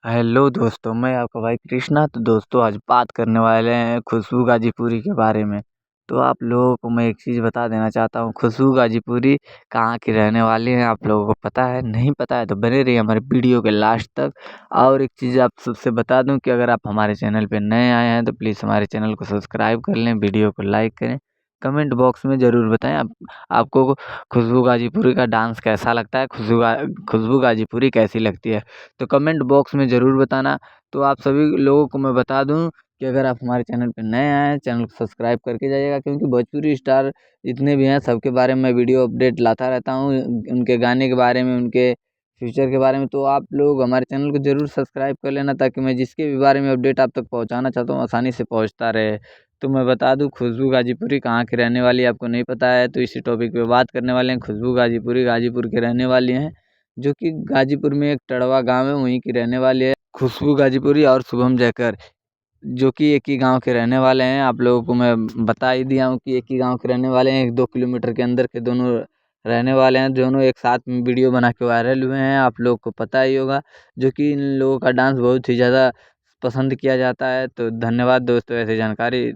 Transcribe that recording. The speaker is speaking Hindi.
हेलो दोस्तों, मैं आपका भाई कृष्णा। तो दोस्तों आज बात करने वाले हैं खुशबू गाजीपुरी के बारे में। तो आप लोगों को मैं एक चीज़ बता देना चाहता हूँ, खुशबू गाजीपुरी कहाँ की रहने वाली हैं। आप लोगों को पता है? नहीं पता है तो बने रहिए हमारे वीडियो के लास्ट तक। और एक चीज़ आप सबसे बता दूं कि अगर आप हमारे चैनल पे नए आए हैं तो प्लीज़ हमारे चैनल को सब्सक्राइब कर लें, वीडियो को लाइक करें, कमेंट बॉक्स में ज़रूर बताएं आपको खुशबू गाजीपुरी का डांस कैसा लगता है, खुशबू गाजीपुरी कैसी लगती है। तो कमेंट बॉक्स में ज़रूर बताना। तो आप सभी लोगों को मैं बता दूं कि अगर आप हमारे चैनल पे नए आए हैं, चैनल को सब्सक्राइब करके जाइएगा, क्योंकि भोजपुरी स्टार जितने भी हैं सबके बारे में मैं वीडियो अपडेट लाता रहता हूँ, उनके गाने के बारे में, उनके फ्यूचर के बारे में। तो आप लोग हमारे चैनल को ज़रूर सब्सक्राइब कर लेना, ताकि मैं जिसके भी बारे में अपडेट आप तक पहुँचाना चाहता हूँ आसानी से पहुँचता रहे। तो मैं बता दूं, खुशबू गाजीपुरी कहाँ की रहने वाली है, आपको नहीं पता है तो इसी टॉपिक पे बात करने वाले हैं। खुशबू गाजीपुरी गाजीपुर के रहने वाली हैं, जो कि गाजीपुर में एक टड़वा गांव है, वहीं की रहने वाली है खुशबू गाजीपुरी। और शुभम जयकर, जो कि एक ही गांव के रहने वाले हैं। आप लोगों को मैं बता ही दिया हूँ कि एक ही गांव के रहने वाले हैं, 1-2 किलोमीटर के अंदर के दोनों रहने वाले हैं। दोनों एक साथ में वीडियो बना के वायरल हुए हैं, आप लोग को पता ही होगा। जो कि इन लोगों का डांस बहुत ही ज़्यादा पसंद किया जाता है। तो धन्यवाद दोस्तों ऐसी जानकारी